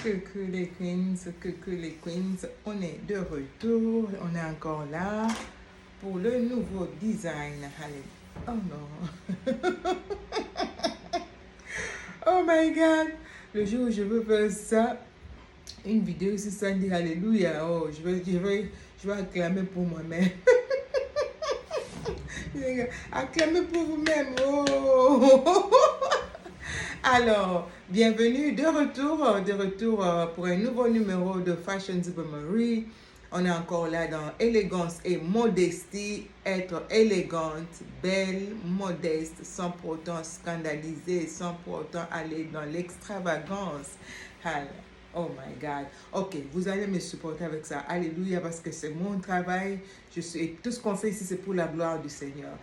Coucou les queens, on est de retour, on est encore là pour le nouveau design. Allez, oh non, oh my god, le jour où je veux faire ça, une vidéo sur ça, dit alléluia, oh, je vais acclamer pour moi-même. Acclamez pour vous-même, oh. Alors, bienvenue de retour pour un nouveau numéro de Fashion Marie. On est encore là dans élégance et modestie, être élégante, belle, modeste, sans pour autant scandaliser, sans pour autant aller dans l'extravagance. Oh my God. Ok, vous allez me supporter avec ça. Alléluia, parce que c'est mon travail. Tout ce qu'on fait ici, c'est pour la gloire du Seigneur.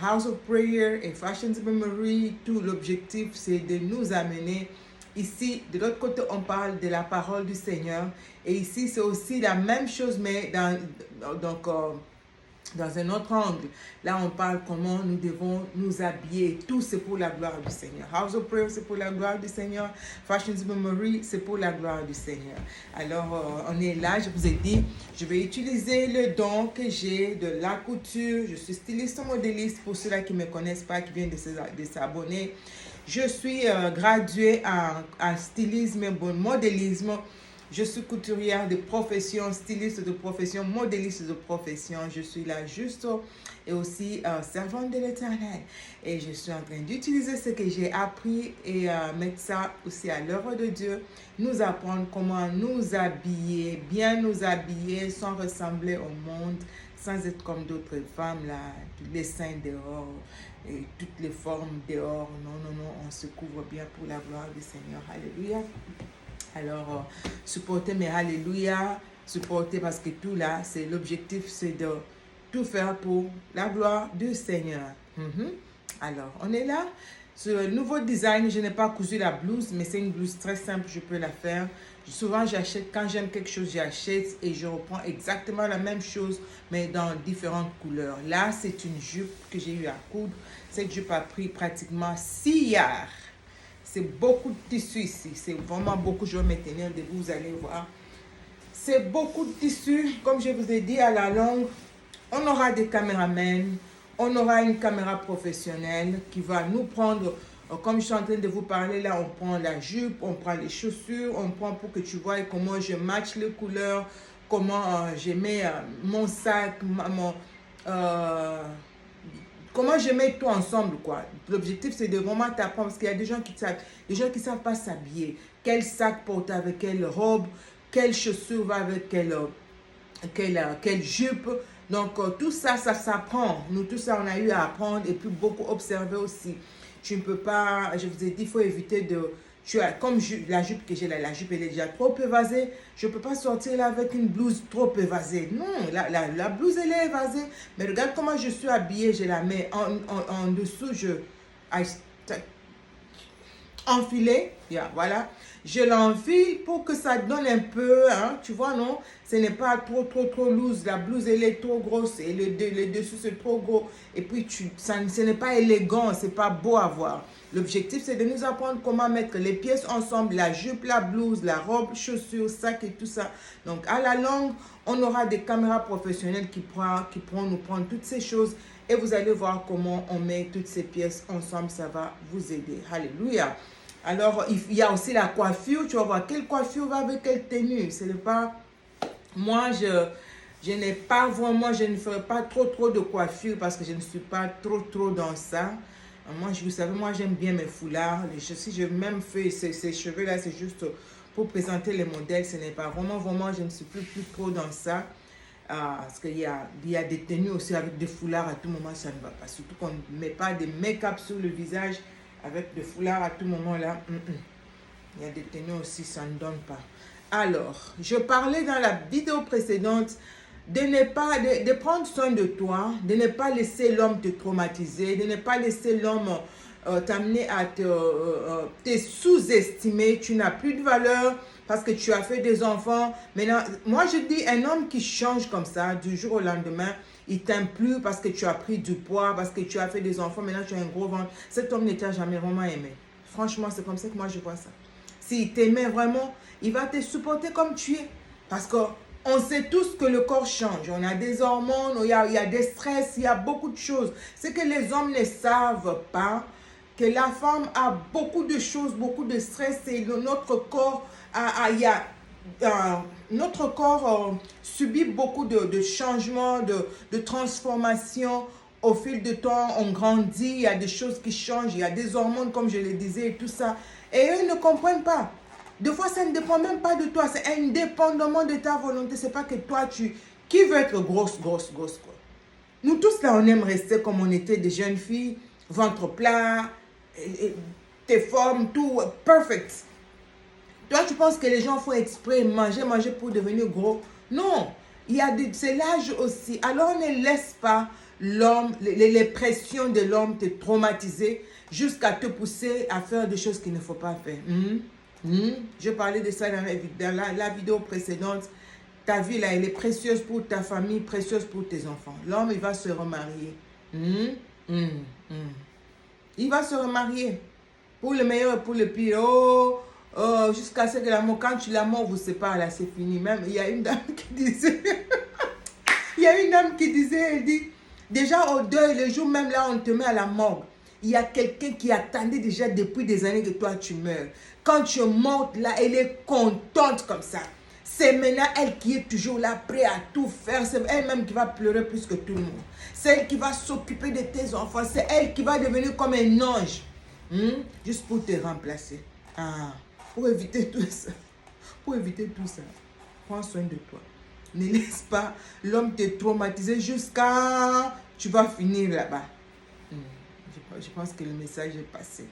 House of Prayer et Fashion Marie, tout l'objectif, c'est de nous amener ici. De l'autre côté, on parle de la parole du Seigneur. Et ici, c'est aussi la même chose, mais dans un autre angle. Là, on parle comment nous devons nous habiller. Tout, c'est pour la gloire du Seigneur. House of Prayer, c'est pour la gloire du Seigneur. Fashion Marie, c'est pour la gloire du Seigneur. Alors, on est là. Je vous ai dit, je vais utiliser le don que j'ai de la couture. Je suis styliste modéliste pour ceux-là qui ne me connaissent pas, qui viennent de s'abonner. Je suis graduée en stylisme et modélisme. Je suis couturière de profession, styliste de profession, modéliste de profession. Je suis là juste et aussi servante de l'Éternel. Et je suis en train d'utiliser ce que j'ai appris et mettre ça aussi à l'œuvre de Dieu. Nous apprendre comment nous habiller, bien nous habiller sans ressembler au monde, sans être comme d'autres femmes là, tous les seins dehors et toutes les formes dehors. Non, on se couvre bien pour la gloire du Seigneur. Alléluia. Alors, supporter, mais alléluia, supporter parce que tout là, c'est l'objectif, c'est de tout faire pour la gloire du Seigneur. Alors, on est là. Sur le nouveau design, je n'ai pas cousu la blouse, mais c'est une blouse très simple, je peux la faire. Souvent, j'achète, quand j'aime quelque chose, j'achète et je reprends exactement la même chose, mais dans différentes couleurs. Là, c'est une jupe que j'ai eu à coudre. Cette jupe a pris pratiquement 6 heures. C'est beaucoup de tissu ici. C'est vraiment beaucoup. Je vais me tenir debout, vous allez voir. C'est beaucoup de tissu. Comme je vous ai dit à la longue, on aura des caméramans. On aura une caméra professionnelle qui va nous prendre. Comme je suis en train de vous parler là, on prend la jupe, on prend les chaussures, on prend pour que tu vois comment je match les couleurs, comment je mets mon sac, comment je mets tout ensemble, quoi. L'objectif, c'est de vraiment t'apprendre, parce qu'il y a des gens qui savent pas s'habiller. Quel sac porter avec quelle robe, quelle chaussure va avec quelle jupe. Donc, tout ça, ça s'apprend. Nous, tout ça, on a eu à apprendre et puis beaucoup observer aussi. Tu ne peux pas, je vous ai dit, il faut éviter de... Comme la jupe que j'ai là, la jupe elle est déjà trop évasée. Je ne peux pas sortir là avec une blouse trop évasée. Non, la blouse elle est évasée. Mais regarde comment je suis habillée. Je la mets en dessous. Je enfilée. Voilà. Je l'enfile pour que ça donne un peu. Hein, tu vois, non? Ce n'est pas trop loose. La blouse elle est trop grosse. Et le dessus c'est trop gros. Et puis ce n'est pas élégant. Ce n'est pas beau à voir. L'objectif, c'est de nous apprendre comment mettre les pièces ensemble, la jupe, la blouse, la robe, chaussures, sac et tout ça. Donc, à la longue, on aura des caméras professionnelles qui pourront nous prendre toutes ces choses et vous allez voir comment on met toutes ces pièces ensemble. Ça va vous aider. Alléluia. Alors, il y a aussi la coiffure. Tu vas voir quelle coiffure va avec quelle tenue. Ce n'est pas... Moi, je n'ai pas vraiment... Je ne ferai pas trop de coiffure parce que je ne suis pas trop dans ça. Moi, vous savez, moi, j'aime bien mes foulards. Si je même fais ces cheveux-là, c'est juste pour présenter les modèles. Ce n'est pas vraiment, je ne suis plus trop dans ça. Parce qu'il y a des tenues aussi avec des foulards à tout moment, ça ne va pas. Surtout qu'on ne met pas de make-up sur le visage avec des foulards à tout moment, là. Il y a des tenues aussi, ça ne donne pas. Alors, je parlais dans la vidéo précédente de prendre soin de toi, de ne pas laisser l'homme te traumatiser, de ne pas laisser l'homme t'amener à te sous-estimer. Tu n'as plus de valeur parce que tu as fait des enfants. Maintenant, moi je dis, un homme qui change comme ça du jour au lendemain, il t'aime plus parce que tu as pris du poids, parce que tu as fait des enfants, maintenant tu as un gros ventre. Cet homme ne t'a jamais vraiment aimé. Franchement, c'est comme ça que moi je vois ça. s'il t'aimait vraiment, il va te supporter comme tu es. Parce qu'on sait tous que le corps change. On a des hormones, il y a des stress, il y a beaucoup de choses. C'est que les hommes ne savent pas que la femme a beaucoup de choses, beaucoup de stress et notre corps notre corps subit beaucoup de changements, de transformations. Au fil du temps, on grandit, il y a des choses qui changent, il y a des hormones, comme je le disais, et tout ça. Et eux ne comprennent pas. Des fois, ça ne dépend même pas de toi, c'est indépendamment de ta volonté. C'est pas que toi, qui veut être grosse, grosse, grosse, quoi. Nous tous, là, on aime rester comme on était des jeunes filles, ventre plat, tes formes, tout, perfect. Toi, tu penses que les gens font exprès manger pour devenir gros? Non, c'est l'âge aussi. Alors, ne laisse pas l'homme, les pressions de l'homme te traumatiser jusqu'à te pousser à faire des choses qu'il ne faut pas faire. Je parlais de ça dans la vidéo précédente. Ta vie, là, elle est précieuse pour ta famille, précieuse pour tes enfants. L'homme, il va se remarier. Il va se remarier. Pour le meilleur et pour le pire. Jusqu'à ce que l'amour, quand la mort vous sépare, là, c'est fini. Même, il y a une dame qui disait, elle dit, déjà au deuil, le jour même là, on te met à la morgue. Il y a quelqu'un qui attendait déjà depuis des années que toi, tu meurs. Quand tu montes là, elle est contente comme ça. C'est maintenant elle qui est toujours là, prête à tout faire. C'est elle-même qui va pleurer plus que tout le monde. C'est elle qui va s'occuper de tes enfants. C'est elle qui va devenir comme un ange. Juste pour te remplacer. Pour éviter tout ça. Prends soin de toi. Ne laisse pas l'homme te traumatiser jusqu'à... Tu vas finir là-bas. Je pense que le message est passé.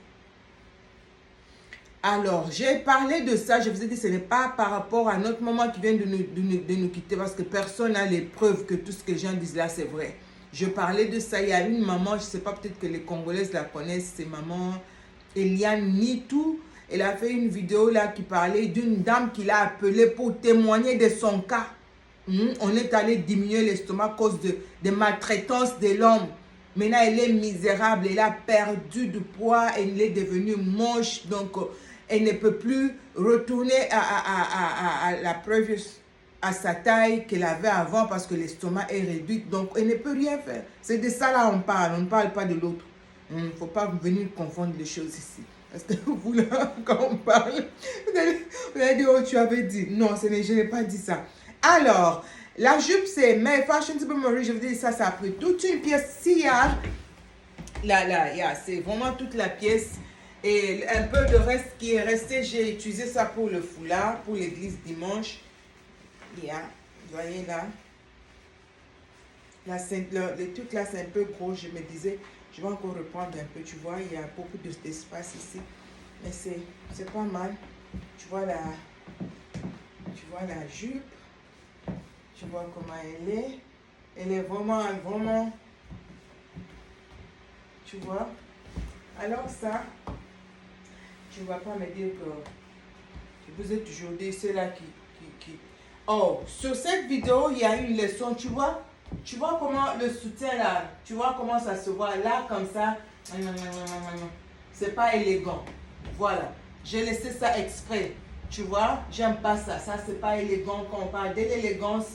Alors, j'ai parlé de ça. Je vous ai dit, ce n'est pas par rapport à notre maman qui vient de nous quitter, parce que personne n'a les preuves que tout ce que les gens disent là, c'est vrai. Je parlais de ça. Il y a une maman, je ne sais pas, peut-être que les Congolaises la connaissent, c'est maman Eliane Nitou. Elle a fait une vidéo là qui parlait d'une dame qui l'a appelée pour témoigner de son cas. On est allé diminuer l'estomac à cause de maltraitance de l'homme. Maintenant, elle est misérable, elle a perdu du poids, elle est devenue moche, donc elle ne peut plus retourner à la previous, à sa taille qu'elle avait avant parce que l'estomac est réduit, donc elle ne peut rien faire. C'est de ça là on parle, on ne parle pas de l'autre. Il ne faut pas venir confondre les choses ici. Parce que vous là, quand on parle, vous allez dire, oh tu avais dit. Non, je n'ai pas dit ça. Alors, la jupe, c'est mais Fashion Super Marie, je vous dis ça a pris toute une pièce. Si c'est vraiment toute la pièce. Et un peu de reste qui est resté, j'ai utilisé ça pour le foulard, pour l'église dimanche. Vous voyez là. Le truc là, c'est un peu gros. Je me disais, je vais encore reprendre un peu. Tu vois, il y a beaucoup d'espace ici. Mais c'est pas mal. Tu vois la jupe. Tu vois comment elle est. Elle est vraiment, tu vois. Alors ça, tu ne vas pas me dire que je vous ai toujours dit, c'est là qui... Oh, sur cette vidéo, il y a une leçon, tu vois comment le soutien là, tu vois comment ça se voit là, comme ça. C'est pas élégant. Voilà. J'ai laissé ça exprès. Tu vois, j'aime pas ça. Ça, c'est pas élégant. Quand on parle de l'élégance,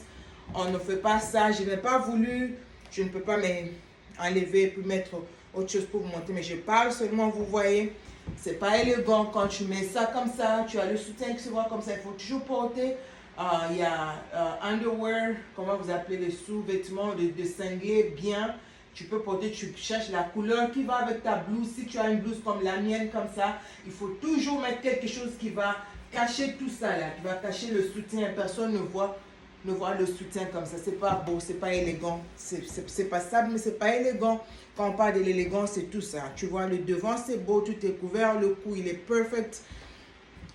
on ne fait pas ça. Je n'ai pas voulu. Je ne peux pas m'enlever puis mettre autre chose pour vous montrer. Mais je parle seulement, vous voyez. C'est pas élégant quand tu mets ça comme ça. Tu as le soutien qui se voit comme ça. Il faut toujours porter. Il y a underwear, comment vous appelez les sous-vêtements de cinglé bien. Tu peux porter, tu cherches la couleur qui va avec ta blouse. Si tu as une blouse comme la mienne, comme ça, il faut toujours mettre quelque chose qui va cacher tout ça là, qui va cacher le soutien. Personne ne voit le soutien comme ça. C'est pas beau, c'est pas élégant. C'est pas stable, mais c'est pas élégant. Quand on parle de l'élégance, c'est tout ça. Tu vois, le devant, c'est beau, tout est couvert. Le cou, il est perfect.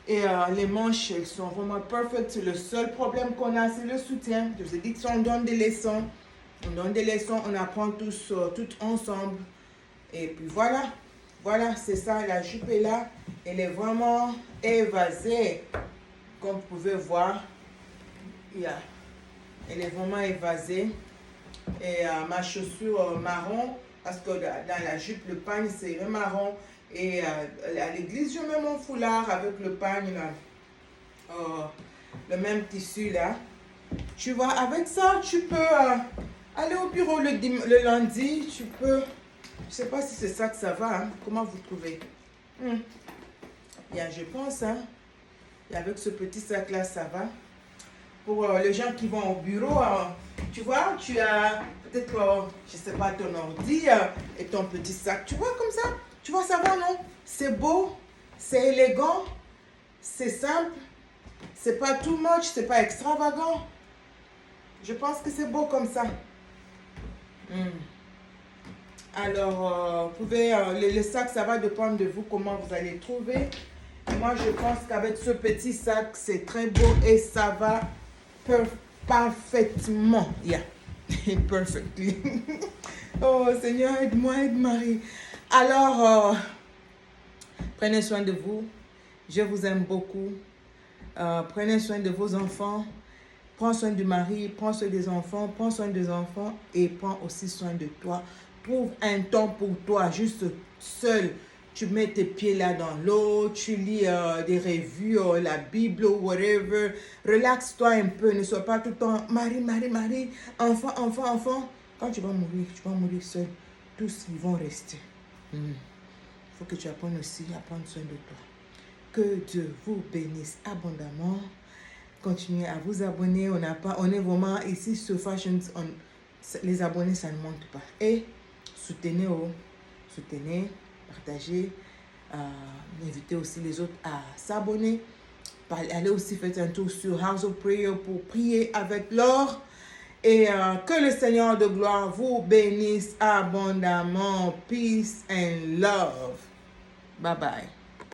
Et les manches, elles sont vraiment perfect. Le seul problème qu'on a, c'est le soutien. Je vous ai dit que si on donne des leçons, on apprend tous ensemble. Et puis voilà. Voilà, c'est ça. La jupe est là. Elle est vraiment évasée. Comme vous pouvez voir. Elle est vraiment évasée. Et ma chaussure marron, parce que dans la jupe, le pagne, c'est marron. Et à l'église, je mets mon foulard avec le pagne là. Le même tissu là. Tu vois, avec ça, tu peux aller au bureau le lundi. Tu peux... Je sais pas si c'est ça que ça va. Hein. Comment vous trouvez? Je pense, hein. Et avec ce petit sac là, ça va. Pour les gens qui vont au bureau, tu vois, tu as peut-être, je sais pas, ton ordi et ton petit sac. Tu vois comme ça? Tu vois, ça va, non? C'est beau, c'est élégant, c'est simple, c'est pas too much, c'est pas extravagant. Je pense que c'est beau comme ça. Alors, vous pouvez, le sac, ça va dépendre de vous, comment vous allez trouver. Et moi, je pense qu'avec ce petit sac, c'est très beau et ça va parfaitement. Yeah, perfectly. Oh, Seigneur, aide-moi, aide Marie. Alors, prenez soin de vous. Je vous aime beaucoup. Prenez soin de vos enfants. Prends soin du mari, prends soin des enfants, prends soin des enfants et prends aussi soin de toi. Trouve un temps pour toi, juste seul. Tu mets tes pieds là dans l'eau, tu lis des revues, la Bible, whatever. Relaxe-toi un peu, ne sois pas tout le temps Marie, Marie, Marie, enfant, enfant, enfant. Quand tu vas mourir seul. Tous, ils vont rester. Il faut que tu apprennes aussi à prendre soin de toi. Que Dieu vous bénisse abondamment. Continuez à vous abonner. On est vraiment ici sur Fashions. Les abonnés, ça ne monte pas. Et soutenez, partagez, invitez aussi les autres à s'abonner. Allez aussi faire un tour sur House of Prayer pour prier avec l'or. Et que le Seigneur de gloire vous bénisse abondamment. Peace and love. Bye bye.